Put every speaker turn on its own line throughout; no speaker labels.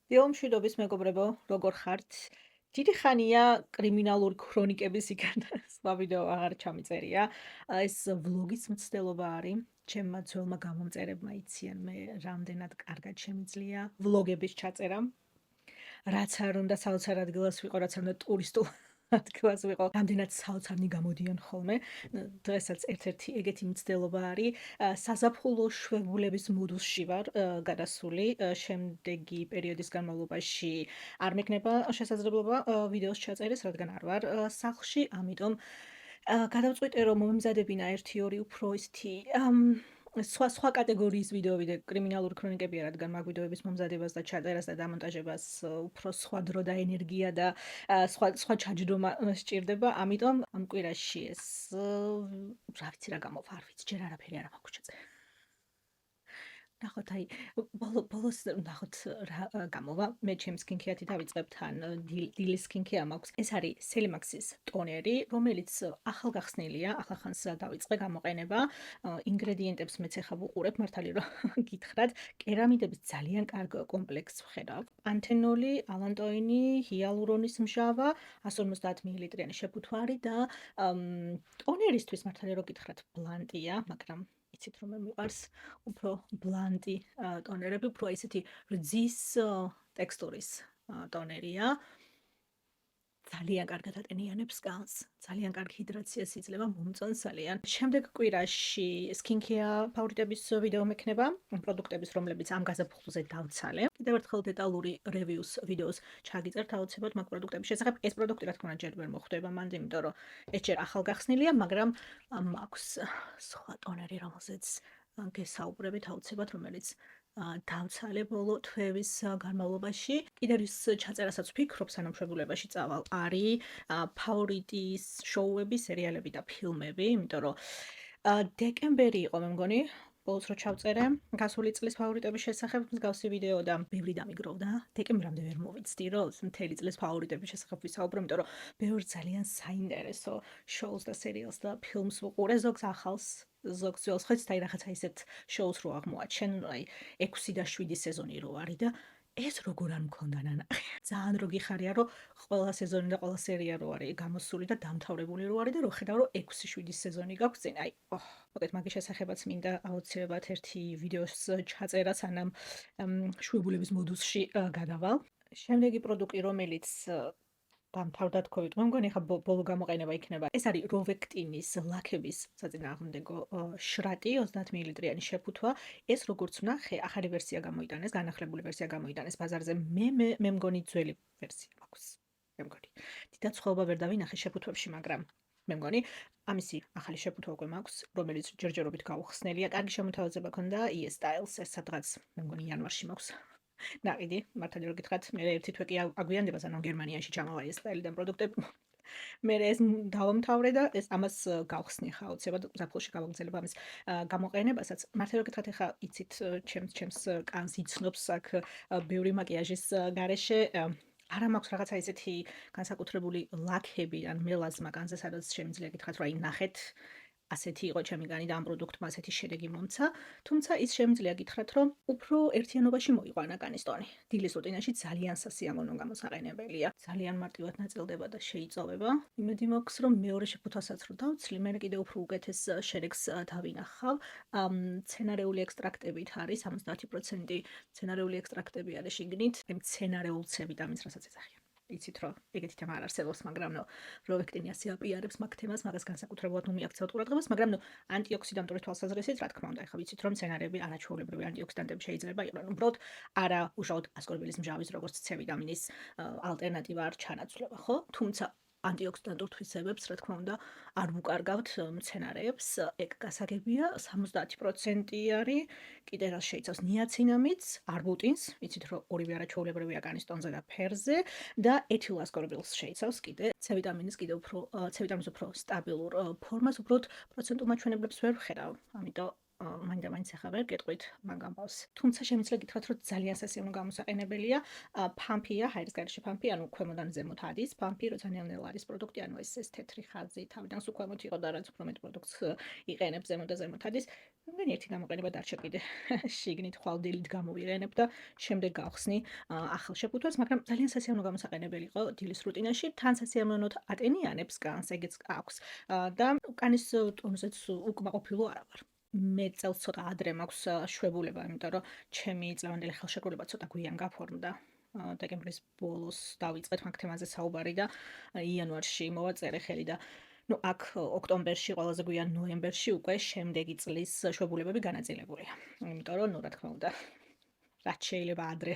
დილომშვიდობის მეგობრებო, როგორ ხართ? დიდი ხანია კრიმინალური ქრონიკების იქან სხვა ვიდეო აღარ ჩამიწერია. ეს ვლოგის მცდელობა არის. ჩემმა ძველმა გამომწერებმა იციან მე რამდენად კარგად შემიძლია ვლოგების ჩაწერა. რაც არ უნდა საოცარ ადგილას ვიყო, რაც არ უნდა ტურისტულ ადგილას ვიყო, რამდენად საოცარნი გამოდიან ხოლმე. დღესაც ერთ-ერთი ეგეთი მცდელობა არის. საზაფხულო შვებულების მოდულში ვარ გადასული. შემდეგი პერიოდის განმავლობაში არ მექნება შესაძლებლობა ვიდეოს ჩაწერის, რადგან არ ვარ სახლში, ამიტომ გადავწყვიტე რომ მომემზადებინა 1-2 უფრო ისეთი სხვა კატეგორიის ვიდეოები და კრიმინალური ქრონიკებია, რადგან მაგ ვიდეოების მომზადებას და ჩაწერას და დამონტაჟებას უფრო სხვა დრო და ენერგია და სხვა ჩაჯდომა სჭირდება, ამიტომ ამ კვირაში ეს რა ვიცი რა გამოვა, არ ვიცი, ჯერ არაფერი არ მაქვს ჩაწერა. ნახოთ, აი, ბოლოს ნახოთ რა გამოვა. მე ჩემს სკინქეათი დავიწყებ თან დილის სკინქეა მაქვს. ეს არის სელიმაქსის ტონერი, რომელიც ახალგახსნილია, ახალხანს დავიწყე გამოყენება. ინგრედიენტებს მეც ახლა ვუყურებ, მართალი რომ გითხრათ, კერამიდების ძალიან კარგ კომპლექსს ვხედავ. პანთენოლი, ალანტოინი, ჰიალურონის მჟავა, 150 მლ-იანი შეფუთვარი და ტონერისთვის მართალი რომ გითხრათ, ბლანტია, მაგრამ იცით რომ მე მიყვარს უფრო ბლანტი ტონერები, უფრო ისეთი რძის ტექსტურის ტონერია. ძალიან კარგად ატენიანებს კანს, ძალიან კარგ ჰიდრაციას იძლევა, მომწონს ძალიან. შემდეგ კვირაში სკინკეა ფავორიტების ვიდეო მექნება, პროდუქტების, რომლებიც ამ გაზაფხულზე დავცალე. კიდევ ერთხელ დეტალური რევიუს ვიდეოს ჩაგიწერთ აუცილებლად მაგ პროდუქტების შესახებ. ეს პროდუქტი რა თქმა უნდა ჯერ ვერ მოხვდება მანდ, იმიტომ რომ ეს ჯერ ახალგახსნილია, მაგრამ მაქვს სხვა ტონერი, რომელზეც გესაუბრებით აუცილებლად, რომელიც დავცალე ბოლო თვეების განმავლობაში. კიდევ ის ჩაწერასაც ვფიქრობ, სანამ შვებულებაში წავალ, არის ფავორიტის შოუები, სერიალები და ფილმები, იმიტომ რომ დეკემბერი იყო, მე მგონი, ბოლოს რო ჩავწერე, გასული წლის ფავორიტების შესახებ მსგავსი ვიდეო და ბევრი დამიგროვდა. დეკემბრამდე ვერ მოვიცდი, რომ მთელი წლის ფავორიტების შესახებ ვისაუბრო, იმიტომ რომ ბევრ ძალიან საინტერესო შოუს და სერიალს და ფილმს ვუყურე, ზოგს ახალს, ზოგს ძველს, ხო იცით, აი რაღაცა ისეთ შოუს რო აღმოაჩენ, აი 6 და 7 სეზონი რო არის და ეს როგორ არ მქონდა ნანახი. ძალიან რო გიხარია, რომ ყველა სეზონი და ყველა სერია რო არის გამოსული და დამთავრებული რო არის და რო ხედავ, რომ 6-7 სეზონი გაქვს წინ. აი, მოგეთ მაგის შესახებაც მინდა აუცილებლად ერთი ვიდეოს ჩაწერა, სანამ შვებულების მოდულში გადავალ. შემდეგი პროდუქტი, რომელიც დამთავრდა თქო, მე მგონი ხა ბოლო გამოყენება იქნება. ეს არის როვექტინის ლაქების საწინააღმდეგო შრატი 30 მლ-იანი შეფუთვა. ეს როგორც ვნახე, ახალი ვერსია გამოიტანეს, განახლებული ვერსია გამოიტანეს ბაზარზე. მე მგონი ძველი ვერსია მაქვს. მე მგონი. დიდად სხვაობა ვერ დავინახე შეფუთვებში, მაგრამ მე მგონი ამისი ახალი შეფუთვა უკვე მაქვს, რომელიც ჯერჯერობით გაუხსნელია. კარგი შემოთავაზება ქონდა E-Styles, ეს სადღაც მე მგონი იანვარში მაქვს. ნაყიდი, მართალი რომ გითხრათ, მე ერთი თვე კი აგვიანდება, სანამ გერმანიაში ჩამავა ეს სტაილიდან პროდუქტები. მე ეს დავამთავრე და ეს ამას გავხსნი ხა აუცილებლად ზაფხულში გავაგრძელებ ამის გამოყენებასაც. მართალი რომ გითხრათ, ეხა იცით, ჩემს კანს იცნობს აქ ბევრი მაკიაჟის გარეშე. არა მაქვს რაღაცა ისეთი განსაკუთრებული ლაქები ან მელაზმა კანზე, სადაც შემიძლია გითხრათ, რომ აი ნახეთ, ასეთი იყო ჩემი კანი და ამ პროდუქტმა ასეთი შედეგი მომცა, თუმცა ის შემიძლია გითხრათ, რომ უფრო ერთიანობაში მოიყვანა კანის ტონი. დილის რუტინაში ძალიან სასიამოვნო გამოსაყენებელია. ძალიან მარტივად ნაწილდება და შეიწოვება. იმედი მაქვს, რომ მეორე შეფუთვასაც რო დავცლი, მე კიდევ უფრო უკეთეს შედეგს დავინახავ. მცენარეული ექსტრაქტებით არის 70% მცენარეული ექსტრაქტები არის შიგნით, მცენარეულცები და ამის რასაც ეძახიან. იცით რომ ეგეთი თემა არ არსებობს, მაგრამ როვექტინი ასე აპიარებს მაგ თემას, მაგას განსაკუთრებულად მიაქცევთ ყურადღებას, მაგრამ ანტიოქსიდანტური თვალსაზრისით, რა თქმა უნდა, ეხლა ვიცით რომ მცენარეები არაჩვეულებრივი ანტიოქსიდანტები შეიძლება იყვნონ, უბრალოდ არა უშუალოდ ასკორბილის მჟავის როგორც C ვიტამინის ალტერნატივა არ ჩანაცვლება, ხო? თუმცა ანტიოქსიდანტურ თვისებებს, რა თქმა უნდა, არ ვუკარგავთ მცენარეებს. ეგ გასაგებია, 70% არის. კიდე რაც შეიცავს ნიაცინამიდს, არბუტინს, ვიცით რომ ორივე არაჩვეულებრივია კანის ტონზე და ფერზე და ეთილასკორბილს შეიცავს კიდე. C ვიტამინის უფრო სტაბილურ ფორმას, უბრალოდ პროცენტულ მაჩვენებლებს ვერ ვხედავ. ამიტომ მაინც ახლა ვერ გეტყვით მაგ ამბავს. თუმცა შემიძლია გითხრათ, რომ ძალიან სასიამოვნო გამოსაყენებელია. ფამფია, ჰაერის გარეშე ფამფი, ანუ ქვემოდან ზემოთ ადის. ფამფი, როცა ნელ-ნელა არის პროდუქტი, ანუ ეს თეთრი ხაზი თავიდან სულ ქვემოთ იყო და რაც უფრო მეტ პროდუქტს იყენებს ზემოთ და ზემოთ ადის. მგონი ერთი გამოყენება დარჩა კიდე. შიგნით ხვალდილით გამოვიყენებ და შემდეგ გავხსნი ახალ შეფუთვას, მაგრამ ძალიან სასიამოვნო გამოსაყენებელი იყო დილის რუტინაში. თან სასიამოვნოდ ატენიანებს კანს, ეგეც აქვს. და კანის ტონზეც უკმაყოფილო არა ვარ. მე წელს ცოტა ადრე მაქვს შვებულება, იმიტომ რომ ჩემი წლევანდელი ხელშეკრულება ცოტა გვიან გაფორმდა. დეკემბრის ბოლოს დავიწყეთ მაგ თემაზე საუბარი და იანვარში მოვაწერე ხელი და ну აქ ოქტომბერში ყველაზე გვიან ნოემბერში უკვე შემდეგი წლის შვებულებები განაწილებულია. იმიტომ რომ ну რა თქმა უნდა რაც შეიძლება ადრე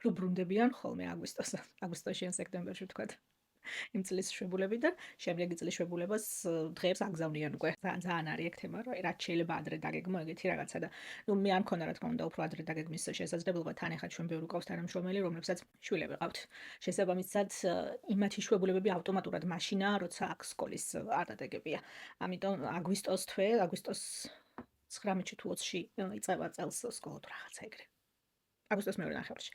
რო ბრუნდებიან ხოლმე აგვისტოში ან სექტემბერში ვთქვათ. იმ წლის შვებულებიდან შემდეგი წლის შვებულებას დღეებს აგზავნიან უკვე. ძალიან არის ეგ თემა, რომ რაც შეიძლება ადრე დაგეგმო ეგეთი რაღაცა და ნუ მე არ მქონდა რა თქმა უნდა უფრო ადრე დაგეგმის შესაძლებლობა. თან ეხლა ჩვენ ბევრი გვყავს თანამშრომელი, რომლებსაც შვილები ყავთ. შესაბამისად იმათი შვებულებები ავტომატურად მაშინაა, როცა აქ სკოლის არ დადეგებია. ამიტომ აგვისტოს თვე, აგვისტოს 19-ში თუ 20-ში იწყება წელს სკოლა თუ რაღაცა ეგრე. აგვისტოს მეორე ნახევრში.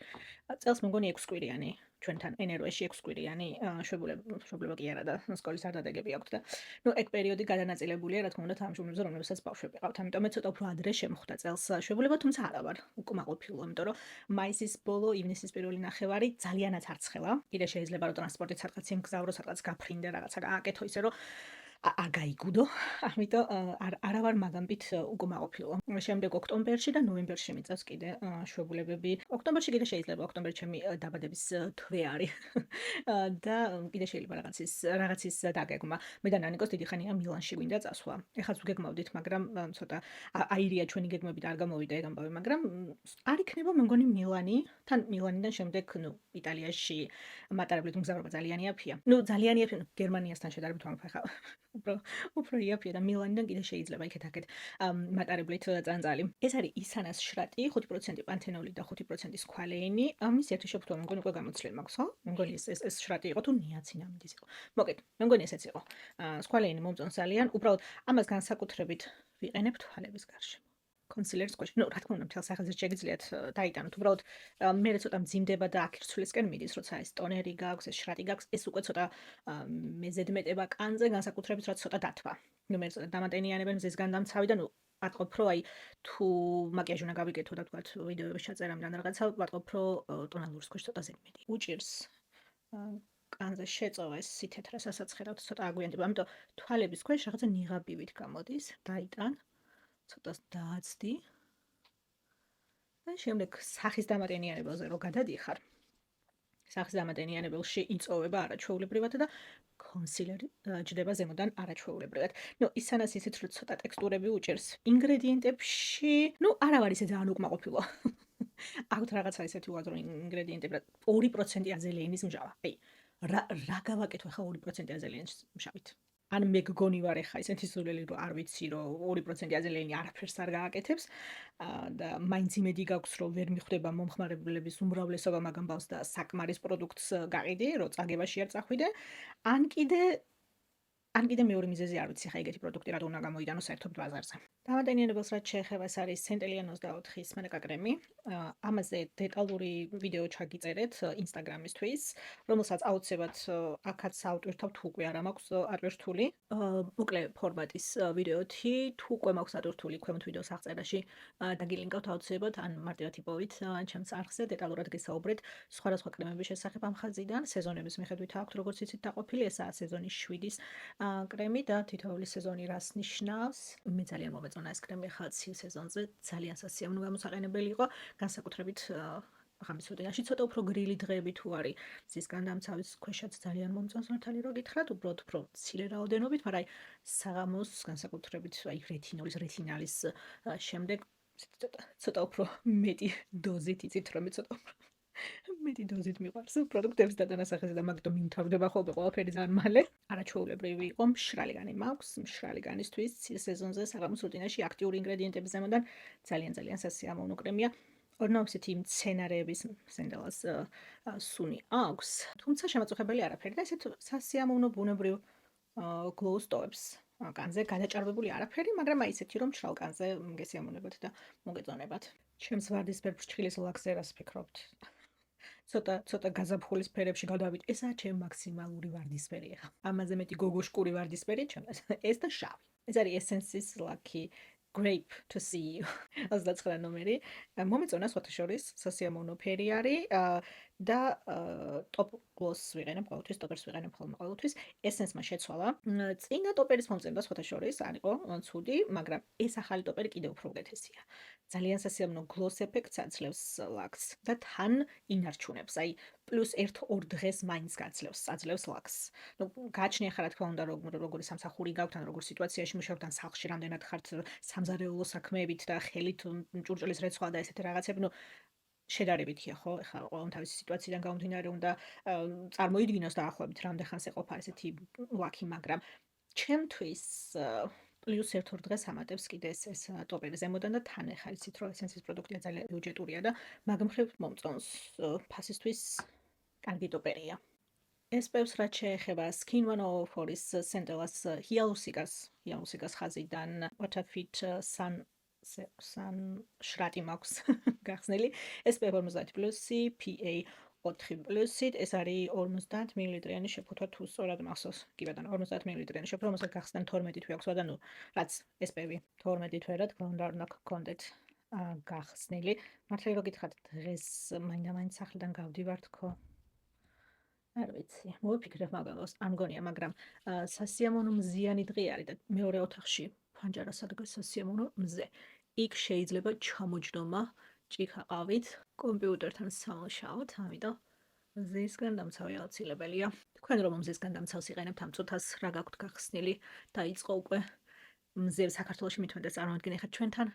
წელს მე მგონი 6 კვირიანი ჩვენთან ენეროეში 6 კვირიანი შვებულება კი არა და სკოლის არ დადეგები აქვს და ნუ ეგ პერიოდი გადანაწილებულია რა თქმა უნდა თანამშრომლებზე, რომლებსაც ბავშვები ყავთ. ამიტომ მე ცოტა უფრო ადრე შემხვდა წელს შვებულება, თუმცა არა ვარ უკმაყოფილო, იმიტომ რომ მაისის ბოლო, ივნისის პირველი ნახევარი ძალიანაც არცხელა. კიდე შეიძლება რომ ტრანსპორტით სადღაც იმგზავრო, სადღაც გაფრინდე, რაღაცა გააკეთო ისე რომ არ გაიგუდო, ამიტომ არა ვარ მაგამბით უკმაყოფილო. შემდეგ ოქტომბერში და ნოემბერში მიწევს კიდე შვებულებები. ოქტომბერში კიდე შეიძლება, ოქტომბერში ჩემი დაბადების თვე არის და კიდე შეიძლება რაღაცის დაგეგმა. მე და ნანიკოს დიდი ხანია მილანში გვინდა წასვლა. ეხლა ვგეგმავდით, მაგრამ ცოტა აირია ჩვენი გეგმებით არ გამოვიდა ეგ ამბავი, მაგრამ არ იქნება მე მგონი მილანი, თან მილანიდან შემდეგ ნუ იტალიაში მატარებლით მგზავრობა ძალიან იაფია. ნუ ძალიან იაფია, გერმანიასთან შედარებით ვამბობ ახლა. უფრო იაფია და მილანიდან კიდე შეიძლება იქეთ-აქეთ მატარებლით წანწალი. ეს არის ისანას შრატი, 5% პანთენოლი და 5% სქვალეინი. ამის ერთი შეფუთვა მე მგონი უკვე გამოცლილი მაქვს, ხო? მე მგონი ეს შრატი იყო თუ ნიაცინამიდის იყო. მოკეთ, მე მგონი ესეც იყო. სქვალეინი მომწონს ძალიან, უბრალოდ ამას განსაკუთრებით ვიყენებ თვალების გარშემო. კონსილერის კოშკი. ნუ რა თქმა უნდა, მთელ სახელზე შეგიძლიათ დაიტანოთ. უბრალოდ მე ცოტა მძიმდება და აქირცვლისკენ მიდის, როცა ეს ტონერი გაქვს, ეს შრატი გაქვს, ეს უკვე ცოტა მეზედმეტება კანზე, განსაკუთრებით რაც ცოტა დათვა. ნუ მე ცოტა დამატენიანებენ მზის განდამცავი და ნუ ვატყობ, რომ აი თუ მაკიაჟი უნდა გავიკეთო და თქვათ ვიდეოების ჩაწერამდე რაღაცა, ვატყობ, რომ ტონალურის ქვეშ ცოტა ზედმეტი. უჭირს კანზე შეწოვა ეს სითეთრე სასაცხერავთ ცოტა აგვიანდება. ამიტომ თვალების ქვეშ რაღაცა ნიღაბივით გამოდის, დაიტან. ცოტას დააცდი და შემდეგ სახის დამატენიანებელზე რო გადადიხარ. სახის დამატენიანებელში იწოვება არაჩვეულებრივად და კონსილერი ჯდება ზემოდან არაჩვეულებრივად. ნუ ისანას ისეთ რომ ცოტა ტექსტურები უჭერს ინგრედიენტებში, ნუ არა ვარ ისე ძალიან უკმაყოფილო. აქვთ რაღაცა ისეთი უაზრო ინგრედიენტები, 2% აზელეინის მჟავა. აი, რა გავაკეთო ახლა 2% აზელეინის მჟავით? ან მე გგონი ვარ ახლა ისეთი სულელი რომ არ ვიცი რომ 2% აზელეინი არაფერს არ გააკეთებს და მაინც იმედი გაქვს რომ ვერ მიხვდება მომხმარებლების უმრავლესობა მაგ ამბავს და საკმარის პროდუქტს გაყიდი რომ წაგებაში არ წახვიდე ან კიდე მეორე მიზეზი არ ვიცი ხა ეგეთი პროდუქტი რატო უნდა გამოიდანო საერთოდ ბაზარზე. დამატენიანებელს რაც შეეხება ეს არის Centellian 24-ის მანეკა კრემი. ამაზე დეტალური ვიდეო ჩაგიწერეთ Instagram-ისთვის, რომელსაც აუცილებლად აქაც ავტვირთავთ უკვე არა მაქვს ატვირთული. მოკლე ფორმატის ვიდეოთი, თუ უკვე მაქვს ატვირთული ქვემოთ ვიდეოს აღწერაში დაგილინკავთ აუცილებლად ან მარტივად იპოვით ჩემს არხზე დეტალურად გესაუბრეთ სხვადასხვა კრემების შესახებ ამ ხაზიდან, სეზონების მიხედვით აქვთ როგორც იცით დაყოფილი, ესაა სეზონის 7-ის კრემი და თითოეული სეზონი რას ნიშნავს. მე ძალიან მომეწონა ეს კრემი ახლა ცივ სეზონზე, ძალიან სასიამოვნო გამოსაყენებელი იყო, განსაკუთრებით ღამის რუტინაში ცოტა უფრო გრილი დღეები თუ არის, ზის განდამცავის ქვეშაც ძალიან მომწონს მართალი რო გითხრათ, უბრალოდ უფრო მცირე რაოდენობით, მაგრამ აი საღამოს განსაკუთრებით აი რეტინალის შემდეგ ცოტა უფრო მეტი დოზით იცით რომ ცოტა მეტი დოზით მიყვარს პროდუქტების დადანასახეზე და მაგიტომ მიმთავრდება ხოლმე ყველაფერი ძალიან მალე. არაჩვეულებრივი იყო, მშრალი განი მაქვს, მშრალი განისთვის სეზონზე საღამოს რუტინაში აქტიური ინგრედიენტების ზემოდან ძალიან სასიამოვნო კრემია. ორნაო ისეთი მცენარეების სენდელას სუნი აქვს, თუმცა შემაწუხებელი არაფერი და ესეთ სასიამოვნო ბუნებრივ გლოუს ტოვებს. კანზე გადაჭარბებული არაფერი, მაგრამ აი ისეთი რომ მშრალ კანზე გესიამოვნებათ და მოგეწონებათ. ჩემს ვარდისფერ ფრჩხილის ლაქსერას ფიქრობთ. ცოტა გაზაფხულის ფერებში გადავით. ესაა ჩემ მაქსიმალური ვარდისფერი ახლა. ამაზე მეტი გოგოშკური ვარდისფერი ჩემს ეს და შავი. ეს არის Essence's Lucky Grape to see you. 29 ნომერი. მომეწონა სოთაშორის სასიამოვნო ფერი არის და ტოპ გლოს ვიყენებ ყოველთვის, ტოპერს ვიყენებ ხოლმე ყოველთვის. Essence-მა შეცვალა. წინა ტოპერის მომწენდა სოთაშორის არ იყო ცუდი, მაგრამ ეს ახალი ტოპერი კიდევ უფრო უკეთესია. ძალიან სასიამოვნო გლოს ეფექტს აძლევს ლაქსს და თან ინარჩუნებს. აი პლუს 1-2 დღეს მაინც აძლევს ლაქსს. ნუ გააჩნია ხარ რა თქმა უნდა როგორი სამსახური გაქვთ ან როგორ სიტუაციაში მუშაობთ ან სახლში რამდენად ხართ სამზარეულო საქმეებით და ხელით ჭურჭლის რეცვა და ესეთი რაღაცები, ნუ შედარებითია ხო? ეხლა ყველამ თავისი სიტუაციიდან გამომდინარე უნდა წარმოიდგინოს დაახლოებით რამდენ ხანს ეყოფა ესეთი ლაკი, მაგრამ ჩემთვის პლუს 1-2 დღეს ამატებს კიდე ეს ტოპერი ზემოდან და თან ეხა იცით რომ Essence-ის პროდუქტია ძალიან ბიუჯეტურია და მაგ მხრივ მომწონს ფასისთვის კარგი ტოპერია. SPF-ს რაც შეეხება Skin 104-ის სენტელას ჰიალურონიკას ხაზიდან Watafit Sun შრატი მაქვს გახსნილი SPF 50+, PA 4+, ეს არის 50 მილილიტრიანი შეფუთვა თუ სწორად მახსოვს. კი ბატონო, 50 მილილიტრიანი შეფუთვა, რომელსაც გახსნან 12 თვე აქვს და ნუ რაც SPF 12 თვე რა თქმა უნდა არ უნდა გქონდეთ გახსნილი. მართლა რო გითხართ დღეს მაინდა-მაინც სახლიდან გავდივარ თქო. არ ვიცი, მოვიფიქრებ მაგალოს, არ მგონია, მაგრამ სასიამოვნო მზიანი დღე არის და მეორე ოთახში ფანჯარა სადგას სასიამოვნო მზე. იქ შეიძლება ჩამოჯდომა ჭიქაყავით კომპიუტერთან სამუშაოდ, ამიტომ მზისგან დამცავი აუცილებელია. თქვენ რომ მზისგან დამცავს იყენებთ ამ წუთას რა გაქვთ გახსნილი, დაიწყო უკვე მზე საქართველოში მithumetes წარმოადგენენ ხარ ჩვენთან.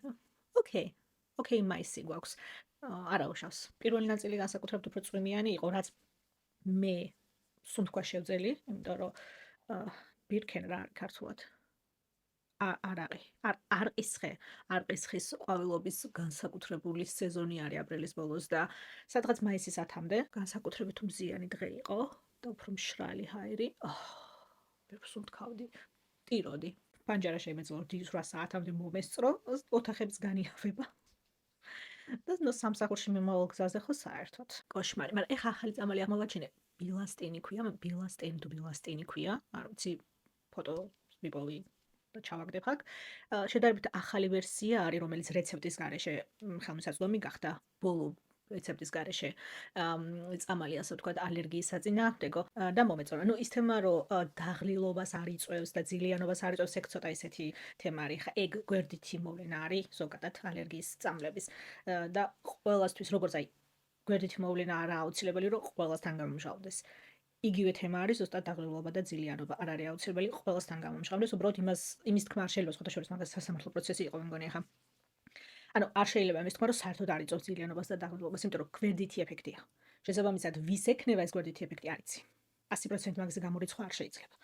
ოკეი, მაისი გვაქვს. არა უშავს. პირველი ნაწილი განსაკუთრებით უფრო წვიმიანი იყო, რაც მე სუნთქვა შევძელი, იმიტომ რომ ბირქენ რა არის ქართულად. არყისხის ყვავილობის განსაკუთრებული სეზონი არის აპრილის ბოლოს და სადღაც მაისის 10-მდე განსაკუთრებით მზიანი დღე იყო და უფრო მშრალი ჰაერი. მე ვსუნთქავდი, ტიროდი. პანჯარა შემეძლო 8 საათამდე მომესწრო, ოთახებს განიავება. და ნუ სამსახურში მიმავალ გზაზე ხო საერთოდ კოშმარი, მაგრამ ეხა ახალი წამალი აღმოვაჩინე. ბილასტინი ქვია, არ ვიცი ფოტო მიპოვი და ჩავაგდებ აქ. შედარებით ახალი ვერსია არის, რომელიც რეცეპტის გარეშე ხელმისაწვდომი გახდა. ბოლო რეცეპტის გარეშე წამალი ასე ვთქვათ ალერგიის საწინააღმდეგო და მომეწონა. ნუ ის თემა რომ დაღლილობას არ იწვევს და ძილიანობას არ იწვევს, ეგ ცოტა ისეთი თემა არის. ხა ეგ გვერდითი მოვლენა არის ზოგადად ალერგიის წამლების და ყველასთვის როგორც აი გვერდითი მოვლენა არა აუცილებელი რომ ყველასთან გამომჟღავდეს. იგივე თემა არის ზუსტად დაღლილობა და ძილიანობა არ არის აუცილებელი ყველასთან გამომჟღავდეს. უბრალოდ იმის თქმა არ შეიძლება სხვათა შორის მაგას სასამართლო პროცესი იყო მე მგონი ახლა. ანუ არ შეიძლება იმის თქმა რომ საერთოდ არ იწვევს ძილიანობას და დაღლილობას, იმიტომ რომ გვერდითი ეფექტია. შესაბამისად ვის ექნება ეს გვერდითი ეფექტი არ იცი. 100% მაგაზე გამორიცხვა არ შეიძლება.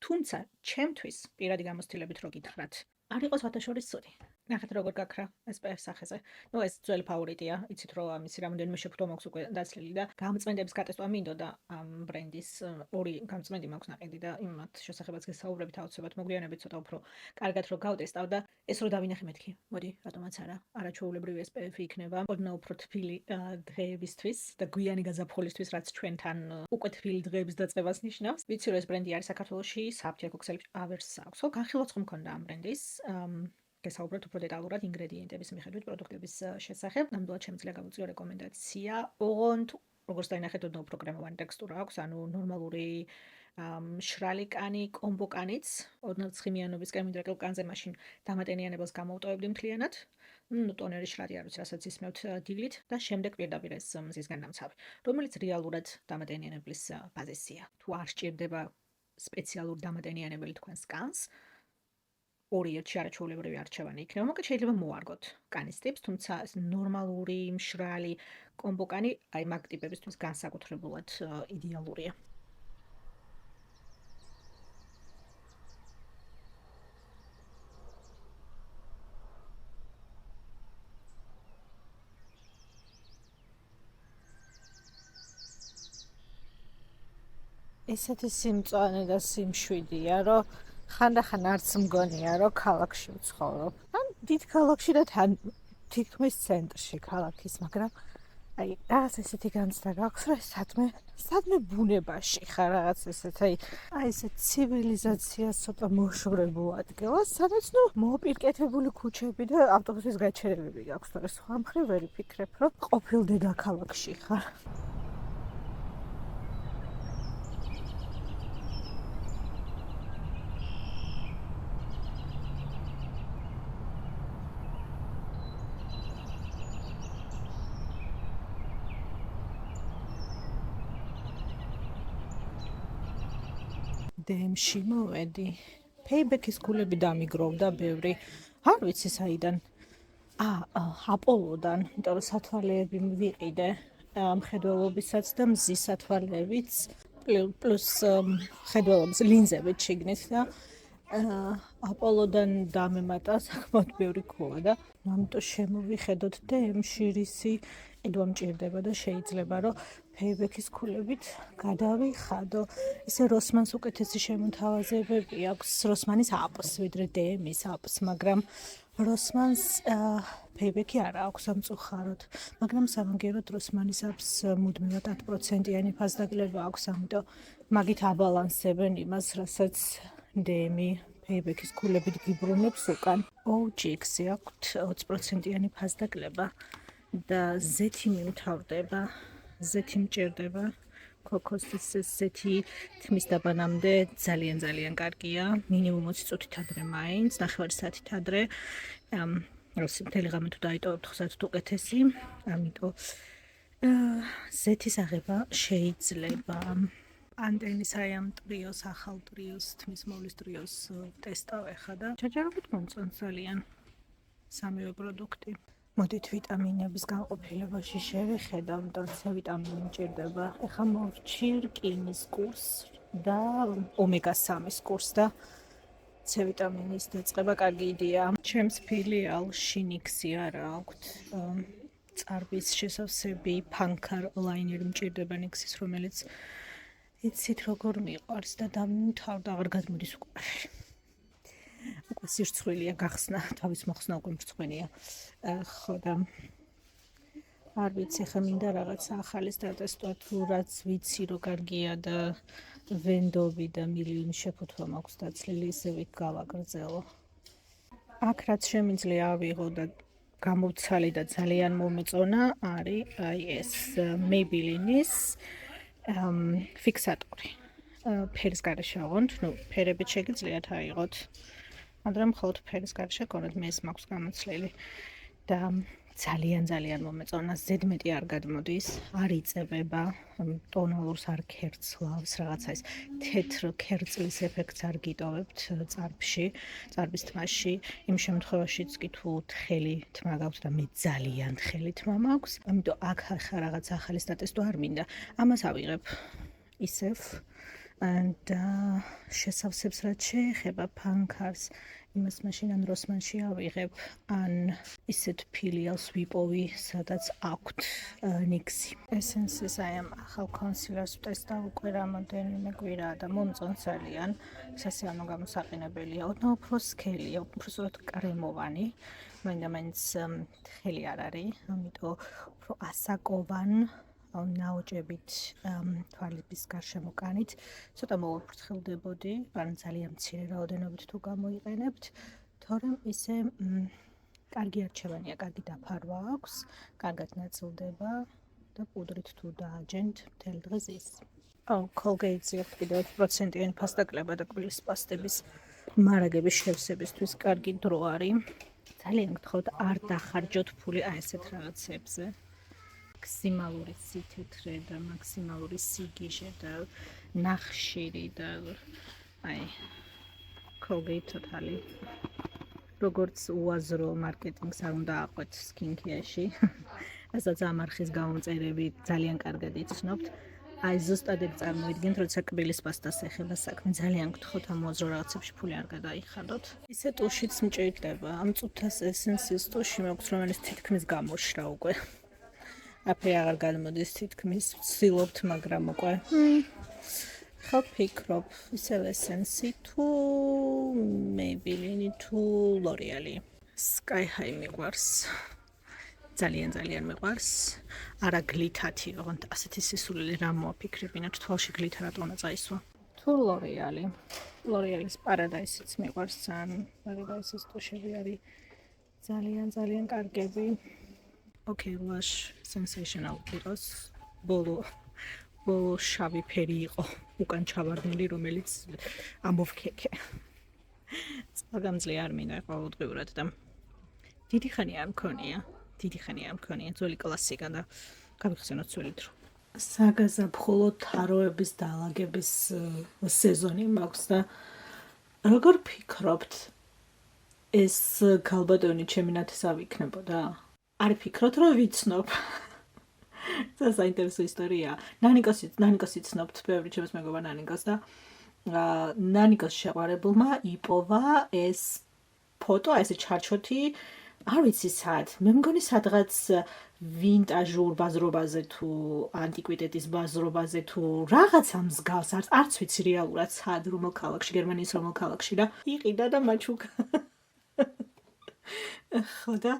თუმცა ჩემთვის პირადი გამოცდილებით რო გითხრათ, არ იყო სხვათა შორის ცუდი. ნახეთ როგორ გაქრა SPF სახეზე. ნუ ეს ძველი ფავორიტია, იცით რომ ამისი რამოდენიმე შეფუთვა მაქვს უკვე დაცლილი და გამწმენდების გატესტვა მინდოდა ამ ბრენდის ორი გამწმენდი მაქვს ნაყიდი და იმათ შესახებაც გესაუბრებით აუცილებლად მოგვიანებით ცოტა უფრო კარგად რო გავტესტავ და ეს რო დავინახე მეთქი. მოდი, რატომაც არა. არაჩვეულებრივი SPF იქნება ოდნავ უფრო თბილი დღეებისთვის და გვიანი გაზაფხულისთვის, რაც ჩვენთან უკვე თბილი დღეების დაწყებას ნიშნავს. ვიცი რომ ეს ბრენდი არის საქართველოში, საფთიაქო ქსელებში ავერს აქვს. ხო, განხილვაც ხომ მქონდა ამ ბრენდის. გესაუბროთ უფრო დეტალურად ინგრედიენტების მიხედვით პროდუქტების შესახებ. ნამდვილად შემიძლია გავუწიო რეკომენდაცია. ოღონდ როგორც დაინახეთ, ოდნავ უფრო კრემოვანი ტექსტურა აქვს, ანუ ნორმალური მშრალი კანი, კომბო კანიც, ოდნავ ცხიმიანობისკენ მიდრეკილ კანზე მაშინ დამატენიანებას გამოუტოვებდი მთლიანად. ნუ ტონერი შრატი არ ვიცი, რასაც ისმევთ დილით და შემდეგ პირდაპირ ეს მზისგან დამცავი, რომელიც რეალურად დამატენიანებლის ბაზისია. თუ არ სჭირდება სპეციალური დამატენიანებელი თქვენს კანს, ორი ერთში არაჩვეულებრივი არჩევანი იქნება, მაგრამ შეიძლება მოარგოთ კანის ტიპს, თუმცა ნორმალური, მშრალი კომბო კანი აი მაგ ტიპებისთვის განსაკუთრებულად იდეალურია. ესეთი სიმწვანე და სიმშვიდია, რომ ხანდახან არც მგონია რომ ქალაქში ვცხოვრობ. ან დიდ ქალაქში და თან თითქმის ცენტრში ქალაქის, მაგრამ აი რაღაც ესეთი განცდა გაქვს, რომ სადმე ბუნებაში ხარ რაღაც ესეთ, აი ესე ცივილიზაცია ცოტა მოშორებულ ადგილას, სადაც მოპირკეთებული ქუჩები და ავტობუსის გაჩერებები გაქვს, თორე სხვა მხრივ ვერ ვფიქრებ, რომ ყოფილ დედაქალაქში ხარ. დემში მოვედი. Payback-ის გულები დამიგროვდა ბევრი. არ ვიცი საიდან. აპოლოდან, იმიტომ რომ სათვალეები ვიყიდე მხედველობისაც და მზის სათვალეებიც პლუს მხედველობის ლინზებით შიგნით და აპოლოდან დამემატა საკმაოდ ბევრი ქულა და ამიტომ შემოვიხედოთ დემში რისი ყიდვა მჭირდება და შეიძლება რომ Payback-ის ქულებით გადავიხადო. ისე როსმანს უკეთესი შემოთავაზებები აქვს, როსმანის აპს, ვიდრე დემის აპს, მაგრამ როსმანს Payback-ი არ აქვს ამწუხაროდ, მაგრამ სამაგეროდ როსმანის აპს მუდმივად 10%-იანი ფასდაკლება აქვს, ამიტომ მაგით აბალანსებენ იმას, რასაც დემი Payback-ის ქულებით გიბრუნებს უკან. OGX-ი აქვთ 20%-იანი ფასდაკლება და ზეთი მიმთავრდება. ზეთი მჭირდება, ქოქოსის ზეთი თმის დაბანამდე ძალიან კარგია, მინიმუმ 20 წუთით ადრე მაინც, 9 საათით ადრე. მთელი ღამე თუ დაიტოვებთ, ხსათ უკეთესი, ამიტომ ზეთის აღება შეიძლება. ანტენის აი ამ ტრიოს, ახალ ტრიოს, თმის მოვლის ტრიოს ტესტავ ახლა და ჩაჯარობით მომწონს ძალიან სამივე პროდუქტი. მოდით ვიტამინების განყოფილებაში შევხედავ, იმიტომ რომ C ვიტამინი მჭირდება. ეხლა მოვჭი რკინის კურსს და ომეგა-3-ის კურსს და C ვიტამინის დაწყება კარგი იდეა. ჩემს ფილიალში ნიქსი არა აქვთ. წარბის შესავსები ფანქარ ლაინერი მჭირდება ნიქსის, რომელიც იცით როგორ მიყვარს და დამთავრდა, აღარ გადმოდის უკვე. უკვე სირცხვილია გახსნა, თავის მოხსნა უკვე მრცხვენია. ხო და არ ვიცი, ხა მინდა რაღაცა ახალის დატესტვა, თუ რაც ვიცი რომ კარგია და ვენდობი და მილიონი შეფუთვა მაქვს დაცლილი, ისე გავაგრძელო. აქ რაც შემიძლია ავიღო და გამოვცალი და ძალიან მომეწონა, არის აი ეს Maybelline-ის ფიქსატორი. ფერის გარეშე ავღოთ, ფერებით შეგიძლიათ აიღოთ. მაგრამ მხოლოდ ფერის გარეშე გქონოთ, მე ეს მაქვს გამოცლილი და ძალიან მომეწონა. ზედმეტი არ გადმოდის, არ იწებება, ტონალურს არ ქერცლავს, რაღაცა ის თეთრ ქერწლის ეფექტს არ გიტოვებთ წარბის თმაში. იმ შემთხვევაშიც კი თუ თხელი თმა გაქვს და მე ძალიან თხელი თმა მაქვს, ამიტომ აქ ახლა რაღაც ახალის დატესტვა არ მინდა. ამას ავიღებ ისევ და შესავსებს რაც შეეხება ფანქარს, იმას მაშინ ან როსმანში ავიღებ, ან ისეთ ფილიალს ვიპოვი, სადაც აქვთ ნიქსი. ესენსის აი ამ ახალ კონსილერს ვტესტავ უკვე რამოდენიმე კვირაა და მომწონს ძალიან. სასიამოვნო გამოსაყენებელია, ოდნავ უფრო სქელია, უბრალოდ კრემოვანი, მაინც თხელი არ არის, ამიტომ უფრო ასაკოვან ნაოჭებით თვალების გარშემო კანით ცოტა მოვაფრთხილდებოდი, ან ძალიან მცირე რაოდენობით თუ გამოიყენებთ, თორემ ისე კარგი არჩევანია, კარგი დაფარვა აქვს, კარგად ნაწილდება და პუდრით თუ დააჯენთ მთელი დღე ზის. Colgate-ზე აქვს კიდევ 20%-იანი ფასდაკლება და კბილის პასტების მარაგების შევსებისთვის კარგი დრო არის. ძალიან გთხოვთ, არ დახარჯოთ ფული აი ესეთ რაღაცებზე. მაქსიმალური სითეთრე და მაქსიმალური სიგიჟე და ნახშირი და აი Colgate totally როგორც უაზრო მარკეტინგს არ უნდა აყვეთ სკინკეარში. რასაც ამ არხის გამომწერები ძალიან კარგად იცნობთ. აი ზუსტად ეგ წარმოიდგინეთ, როცა კბილის პასტას ეხება საქმე, ძალიან გთხოვთ ამ უაზრო რაღაცებში ფული არ გადაიხადოთ. ისე ტუშიც მჭირდება. ამ წუთას ესენსის ტუში მაქვს, რომელიც თითქმის გამოშრა უკვე. აფერი აღარ გადმოდის თითქმის, ვცდილობთ, მაგრამ უკვე ხალ ფიქრობ ისევ ესენსი თუ Maybelline თუ L'Oreal. Sky High მიყვარს. ძალიან მიყვარს. არა გლითათი, ოღონდ ასეთი სისულელი რა მოაფიქრებინათ თვალში გლითა რატო უნდა წაისვა. თუ L'Oreal. L'Oreal-ის Paradise-იც მიყვარს ძალიან. Paradise-ის ტუშები არის ძალიან კარგები. Okay, Lush Sensational იყოს. ბოლო შავი ფერი იყო უკან ჩავარდნილი, რომელიც ამოვქეკე. წყალგამძლე არ მინდა ყოველდღიურად და დიდი ხანია მქონია. ძველი კლასიკა და გავიხსენოთ ძველი დრო. საგაზაფხულო თაროების დაალაგების სეზონი მაქვს და როგორ ფიქრობთ ეს ქალბატონი ჩემი ნათესავი იქნებოდა? არ ფიქრობთ რომ ვიცნობ? საინტერესო ისტორია. ნანიკოსი ცნობთ, ბევრი ჩემს მეგობარ ნანიკოს და ნანიკოს შეყვარებულმა იპოვა ეს ფოტო, ესე ჩარჩოთი, არ ვიცი სად. მე მგონი სადღაც ვინტაჟურ ბაზრობაზე თუ ანტიკვიტეტის ბაზრობაზე თუ რაღაცა მსგავს, არც ვიცი რეალურად სად, რომელ ქალაქში, გერმანიის რომელ ქალაქში და იყიდა და მაჩუკა. ხო და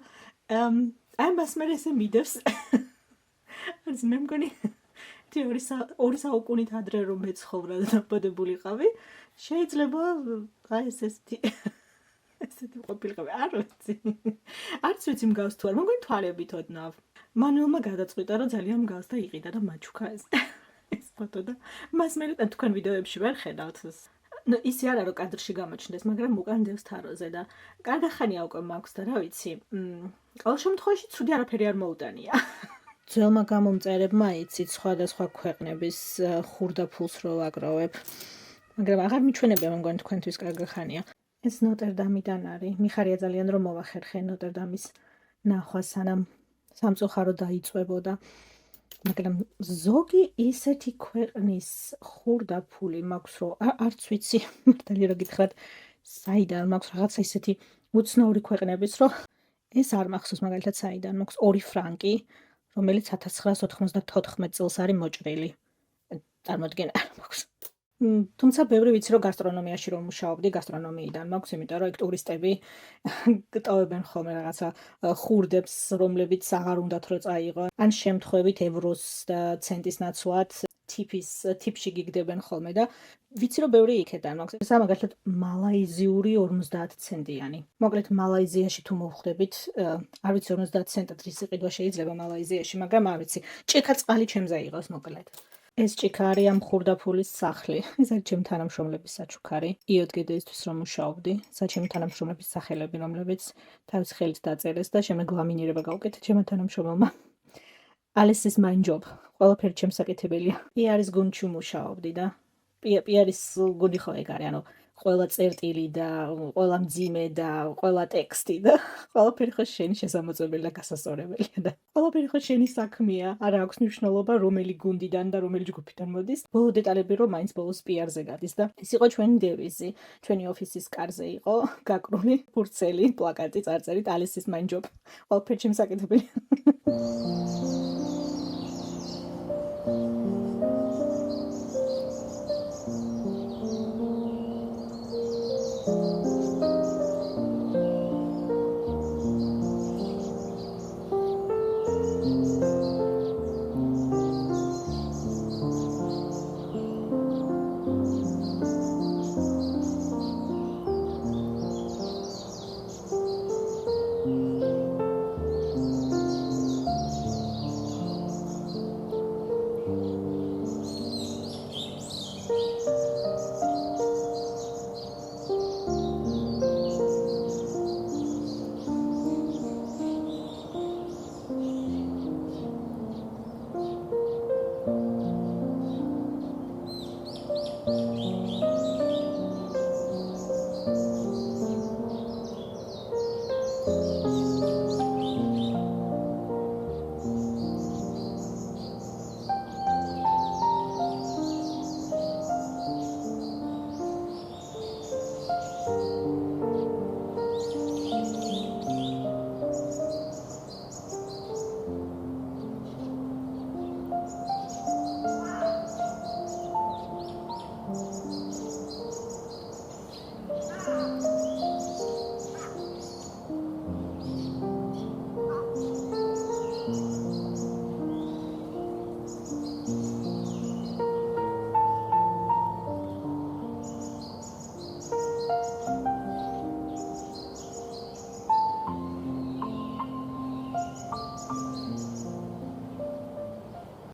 აი მას მე ესე მიდევს. არის მე მგონი ორი საუკუნით ადრე რომ მეცხოვრა და დაბადებულიყავი, შეიძლება აი ესეთი ყოფილიყავი, არ ვიცი. არც ვიცი მსგავს თუ არ, მე მგონი თვალებით ოდნავ. მანუელმა გადაწყვიტა რომ ძალიან მსგავს და იყიდა და მაჩუკა ეს ფოტო და მას მე თქვენ ვიდეოებში ვერ ხედავთ ეს. ისე არა რომ კადრში გამოჩნდეს, მაგრამ უკან დევს თაროზე და კარგი ხანია უკვე მაქვს და რა ვიცი. ყოველ შემთხვევაში ცუდი არაფერი არ მოუტანია. ძველმა გამომწერებმა იცით სხვადასხვა ქვეყნების ხურდაფულს რო ვაგროვებ, მაგრამ აღარ მიჩვენებია, მე მგონი თქვენთვის კარგი ხანია. ეს ნოტერდამიდან არის. მიხარია ძალიან რომ მოვახერხე ნოტერდამის ნახვა, სანამ სამწუხარო დაიწვებოდა. მაგრამ ზოგი ისეთი ქვეყნის ხურდაფული მაქვს, რომ არც ვიცი, მართალი რა გითხრათ, საიდან მაქვს რაღაცა ისეთი უცნაური ქვეყნების, რომ ეს არ მახსოვს, მაგალითად საიდან მაქვს 2 ფრანკი, რომელიც 1994 წელს არის მოჭრილი. წარმოდგენა არ მაქვს. თუმცა ბევრი ვიცი რომ გასტრონომიაში რომ მუშაობდი, გასტრონომიიდან მაქვს, იმიტომ რომ იქ ტურისტები გტოვებენ ხოლმე რაღაცა ხურდებს, რომლებიც აღარ უნდათ რომ წაიღო. ან შემთხვევით ევროს და ცენტის ნაცვლად ტიპში გიგდებენ ხოლმე და ვიცი რომ ბევრი იქედან მაქვს. ეს მაგალითად მალაიზიური 50 ცენტიანი. მოკლედ მალაიზიაში თუ მოვხვდებით, არ ვიცი 50 ცენტად რის იყიდვა შეიძლება მალაიზიაში, მაგრამ არ ვიცი. ჭიქა წყალი ჩემზე იღოს მოკლედ. ეს ჭიქა არის ამ ხურდაფულის სახლი. ეს არის ჩემი თანამშრომლების საჩუქარი. იოდგედეისთვის რომ მუშაობდი, საჩემი თანამშრომლების სახელები, რომლებიც თავის ხელით დაწერეს და შემდგომ ლამინირება გავუკეთე ჩემმა თანამშრომელმა. Alice's mind job. ყველაფერი ჩემსაკეთებელია. პიარის გუნდში მუშაობდი და პიარის გუნდი ხო ეგ არის, ანუ ყველა წერტილი და ყველა მძიმე და ყველა ტექსტი და ყველაფერი ხო შენი შესამოწმებელი და გასასწორებელია და ყველაფერი ხო შენი საქმეა. არ აქვს მნიშვნელობა რომელი გუნდიდან და რომელი ჯგუფიდან მოდის. ბოლო დეტალები რომ მაინც ბოლოს პიარზე გადის და ეს იყო ჩვენი დევიზი. ჩვენი ოფისის კარზე იყო გაკრული ფურცელი პლაკატი წარწერით Alice's mind job. ყველაფერი ჩემსაკეთებელია.